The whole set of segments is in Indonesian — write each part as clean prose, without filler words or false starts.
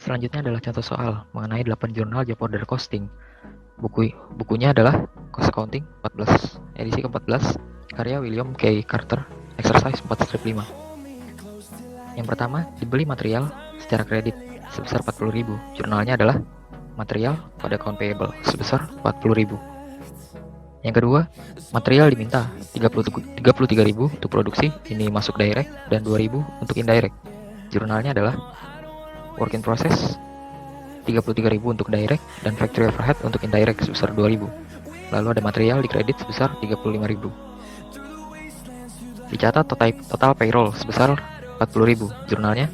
Selanjutnya adalah contoh soal mengenai 8 jurnal job order costing. Bukunya adalah Cost Accounting 14, edisi ke-14, karya William K. Carter, exercise 4-5. Yang pertama, dibeli material secara kredit sebesar 40.000. Jurnalnya adalah material pada account payable sebesar 40.000. Yang kedua, material diminta 33.000 untuk produksi, ini masuk direct, dan 2.000 untuk indirect. Jurnalnya adalah work in process 33.000 untuk direct dan factory overhead untuk indirect sebesar 2.000. Lalu ada material di kredit sebesar 35.000. Dicatat total payroll sebesar 40.000. Jurnalnya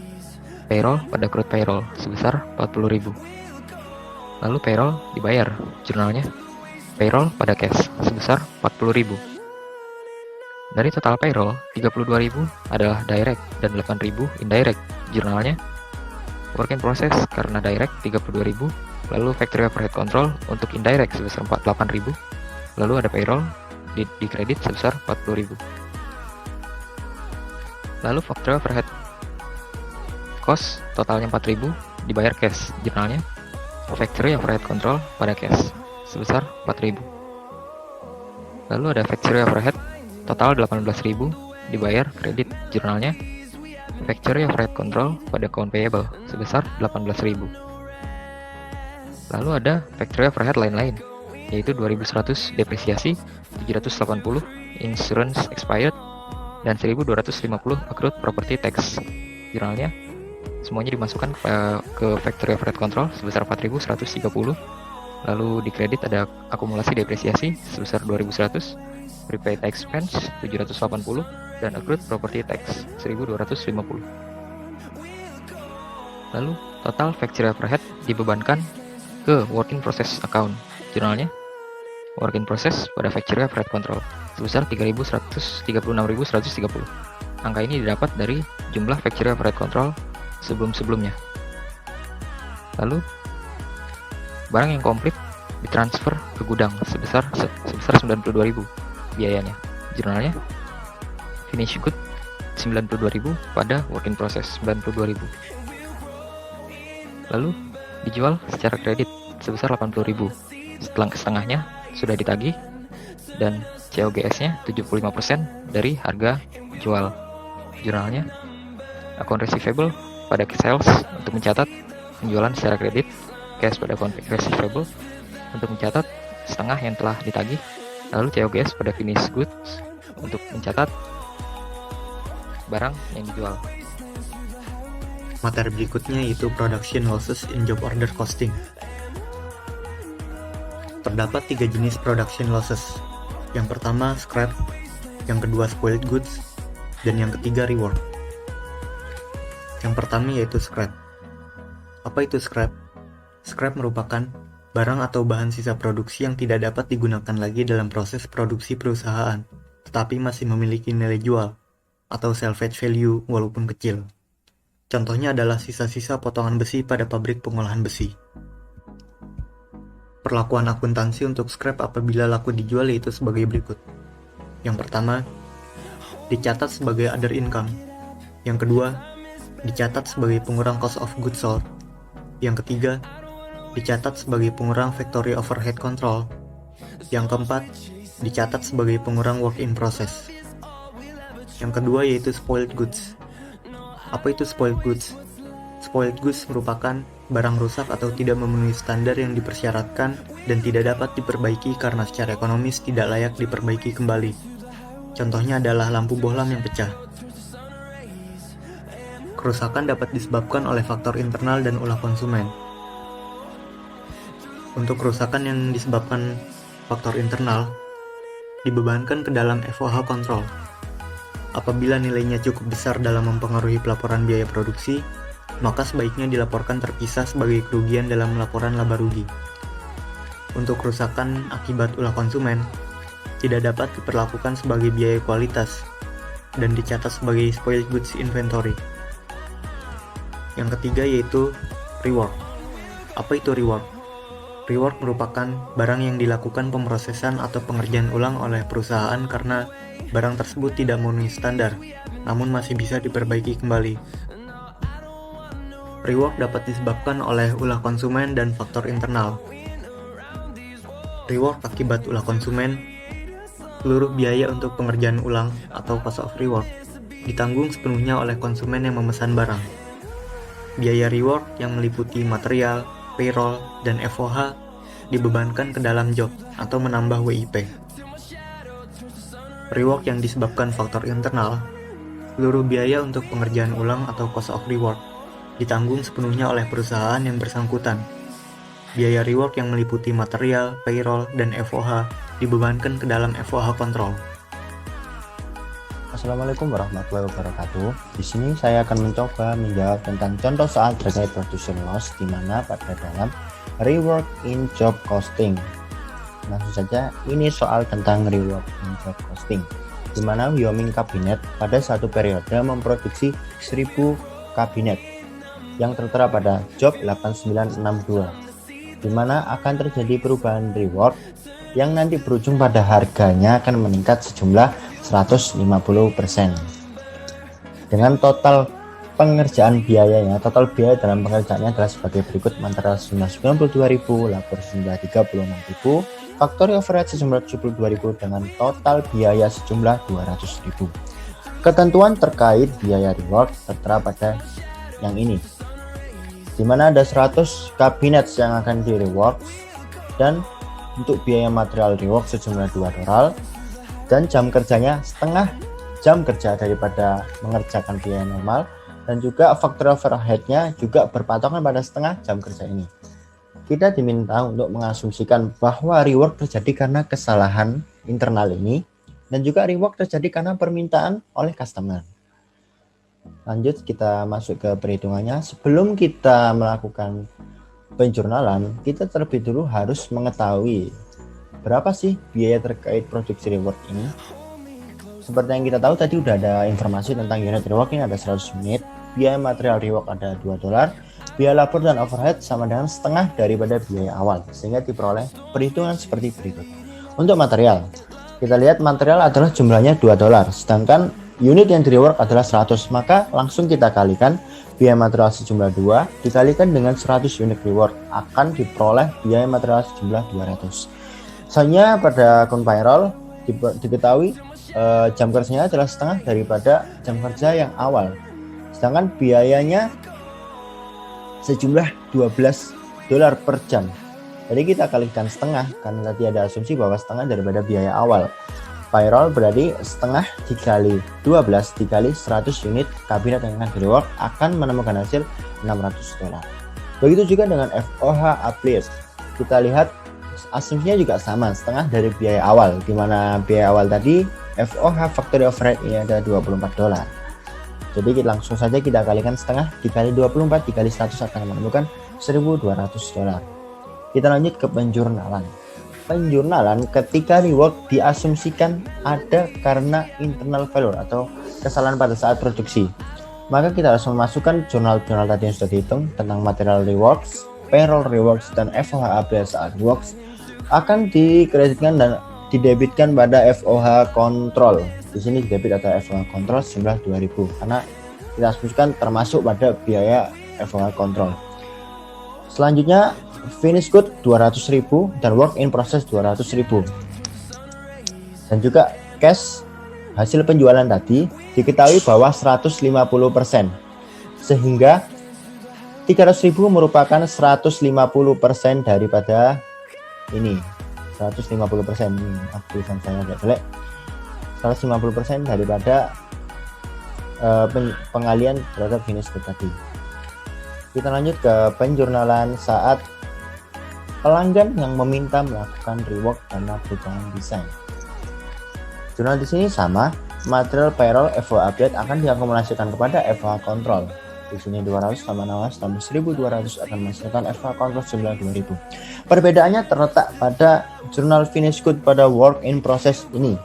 payroll pada accrued payroll sebesar 40.000. Lalu payroll dibayar. Jurnalnya payroll pada cash sebesar 40.000. Dari total payroll, 32.000 adalah direct dan 8.000 indirect. Jurnalnya work in process karena direct 32.000, lalu factory overhead control untuk indirect sebesar 48.000, lalu ada payroll di kredit sebesar 40.000. Lalu factory overhead cost totalnya 4.000 dibayar cash. Jurnalnya factory overhead control pada cash sebesar 4.000. Lalu ada factory overhead total 18.000 dibayar kredit. Jurnalnya factory overhead control pada account payable sebesar 18.000. Lalu ada factory overhead lain-lain, yaitu 2.100 depresiasi, 780 insurance expired, dan 1.250 accrued property tax. Jurnalnya semuanya dimasukkan ke factory overhead control sebesar 4.130. Lalu di kredit ada akumulasi depresiasi sebesar 2.100, prepaid expense 780, dan accrued property tax 1.250. Lalu total factory overhead dibebankan ke work in process account. Jurnalnya work in process pada factory overhead control sebesar 36.130. Angka ini didapat dari jumlah factory overhead control sebelum-sebelumnya. Lalu barang yang komplit ditransfer ke gudang sebesar 92.000 biayanya. Jurnalnya finish good 92.000 pada work in process 92.000. Lalu dijual secara kredit sebesar 80.000. Setengahnya sudah ditagih dan COGS-nya 75% dari harga jual. Jurnalnya account receivable pada sales untuk mencatat penjualan secara kredit, cash pada account receivable untuk mencatat setengah yang telah ditagih, lalu COGS pada finished goods untuk mencatat barang yang dijual. Materi berikutnya yaitu production losses in job order costing. Terdapat 3 jenis production losses. Yang pertama scrap, yang kedua spoiled goods, dan yang ketiga rework. Yang pertama yaitu scrap. Apa itu scrap? Scrap merupakan barang atau bahan sisa produksi yang tidak dapat digunakan lagi dalam proses produksi perusahaan, tetapi masih memiliki nilai jual atau salvage value walaupun kecil. Contohnya adalah sisa-sisa potongan besi pada pabrik pengolahan besi. Perlakuan akuntansi untuk scrap apabila laku dijual yaitu sebagai berikut. Yang pertama, dicatat sebagai other income. Yang kedua, dicatat sebagai pengurang cost of goods sold. Yang ketiga, dicatat sebagai pengurang factory overhead control. Yang keempat, dicatat sebagai pengurang work in process. Yang kedua yaitu spoiled goods. Apa itu spoiled goods? Spoiled goods merupakan barang rusak atau tidak memenuhi standar yang dipersyaratkan dan tidak dapat diperbaiki karena secara ekonomis tidak layak diperbaiki kembali. Contohnya adalah lampu bohlam yang pecah. Kerusakan dapat disebabkan oleh faktor internal dan ulah konsumen. Untuk kerusakan yang disebabkan faktor internal, dibebankan ke dalam FOH control. Apabila nilainya cukup besar dalam mempengaruhi pelaporan biaya produksi, maka sebaiknya dilaporkan terpisah sebagai kerugian dalam laporan laba rugi. Untuk kerusakan akibat ulah konsumen, tidak dapat diperlakukan sebagai biaya kualitas dan dicatat sebagai spoiled goods inventory. Yang ketiga yaitu rework. Apa itu rework? Rework merupakan barang yang dilakukan pemrosesan atau pengerjaan ulang oleh perusahaan karena barang tersebut tidak memenuhi standar, namun masih bisa diperbaiki kembali. Rework dapat disebabkan oleh ulah konsumen dan faktor internal. Rework akibat ulah konsumen, seluruh biaya untuk pengerjaan ulang atau cost of rework ditanggung sepenuhnya oleh konsumen yang memesan barang. Biaya rework yang meliputi material, payroll, dan FOH dibebankan ke dalam job atau menambah WIP. Rework yang disebabkan faktor internal, seluruh biaya untuk pengerjaan ulang atau cost of rework ditanggung sepenuhnya oleh perusahaan yang bersangkutan. Biaya rework yang meliputi material, payroll, dan FOH dibebankan ke dalam FOH control. Assalamualaikum warahmatullahi wabarakatuh. Di sini saya akan mencoba menjawab tentang contoh soal terkait production loss di mana pada dalam rework in job costing. Langsung saja, ini soal tentang rework in job costing, di mana Wyoming Cabinet pada satu periode memproduksi 1000 kabinet yang tertera pada job 8962, di mana akan terjadi perubahan rework yang nanti berujung pada harganya akan meningkat sejumlah 150%. Dengan total pengerjaan biayanya, total biaya dalam pengerjaannya adalah sebagai berikut: material sejumlah 92.000, labor sejumlah 36.000, factory overhead sejumlah 72.000 dengan total biaya sejumlah 200.000. Ketentuan terkait biaya rework tertera pada yang ini, di mana ada 100 kabinet yang akan di rework, dan untuk biaya material rework sejumlah $2, dan jam kerjanya setengah jam kerja daripada mengerjakan biaya normal, dan juga factory overhead-nya juga berpatokan pada setengah jam kerja ini. Kita diminta untuk mengasumsikan bahwa rework terjadi karena kesalahan internal ini, dan juga rework terjadi karena permintaan oleh customer. Lanjut, kita masuk ke perhitungannya. Sebelum kita melakukan penjurnalan, kita terlebih dulu harus mengetahui berapa sih biaya terkait produksi rework ini. Seperti yang kita tahu tadi udah ada informasi tentang unit rework, ini ada 100 unit, biaya material rework ada $2, biaya labor dan overhead sama dengan setengah daripada biaya awal, sehingga diperoleh perhitungan seperti berikut. Untuk material, kita lihat material adalah jumlahnya $2, sedangkan unit yang di rework adalah 100, maka langsung kita kalikan biaya material sejumlah 2 dikalikan dengan 100 unit rework, akan diperoleh biaya material sejumlah 200. Soalnya pada akun payroll diketahui jam kerjanya adalah setengah daripada jam kerja yang awal, sedangkan biayanya sejumlah $12 per jam. Jadi kita kalikan setengah, karena tadi ada asumsi bahwa setengah daripada biaya awal. Payroll berarti setengah dikali 12 dikali 100 unit kabinet yang akan di rework akan menemukan hasil $600. Begitu juga dengan FOH applied. Kita lihat asumsinya juga sama, setengah dari biaya awal, di mana biaya awal tadi FOH factory overhead ini ada $24. Jadi kita langsung saja kita kalikan setengah dikali 24 dikali 100 akan menemukan $1.200. Kita lanjut ke penjurnalan. Penjurnalan ketika rework diasumsikan ada karena internal failure atau kesalahan pada saat produksi, maka kita harus memasukkan jurnal-jurnal tadi yang sudah dihitung tentang material reworks, payroll reworks, dan FOH applied saat reworks akan dikreditkan dan didebitkan pada FOH control. Di sini debit atau FOH control sejumlah 2.000 karena kita asumsikan termasuk pada biaya FOH control. Selanjutnya finish good 200.000 dan work in process 200.000. Dan juga cash hasil penjualan tadi diketahui bahwa 150%, sehingga 300.000 merupakan 150% daripada ini. 150%, tulisan saya agak jelek. 150% daripada pengalian terhadap finish good tadi. Kita lanjut ke penjurnalan saat pelanggan yang meminta melakukan rework karena perubahan desain. Jurnal di sini sama, material payroll FOH update akan diakumulasikan kepada FOH control. Di sini 200 tambah 16 tambah 1200 akan menghasilkan FOH control jumlah 2000. Perbedaannya terletak pada jurnal finish good pada work in process ini.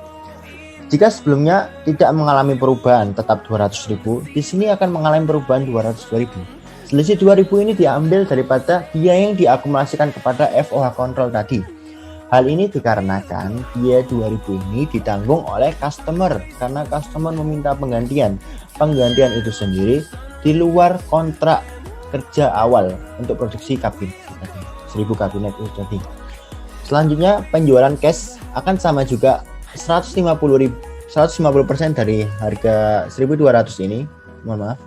Jika sebelumnya tidak mengalami perubahan tetap 200.000, di sini akan mengalami perubahan 200.000. Selisih 2000 ini diambil daripada biaya yang diakumulasikan kepada FOH control tadi. Hal ini dikarenakan biaya 2000 ini ditanggung oleh customer karena customer meminta penggantian. Penggantian itu sendiri di luar kontrak kerja awal untuk produksi kabin 1000 kabinet itu tadi. Selanjutnya penjualan cash akan sama juga 150% dari harga 1200 ini, mohon maaf.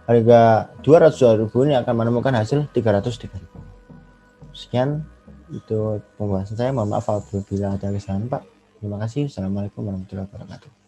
Harga 200.000 ini akan menemukan hasil 303.000. Sekian itu pembahasan saya, mohon maaf apabila ada kesalahan Pak. Terima kasih. Assalamualaikum warahmatullahi wabarakatuh.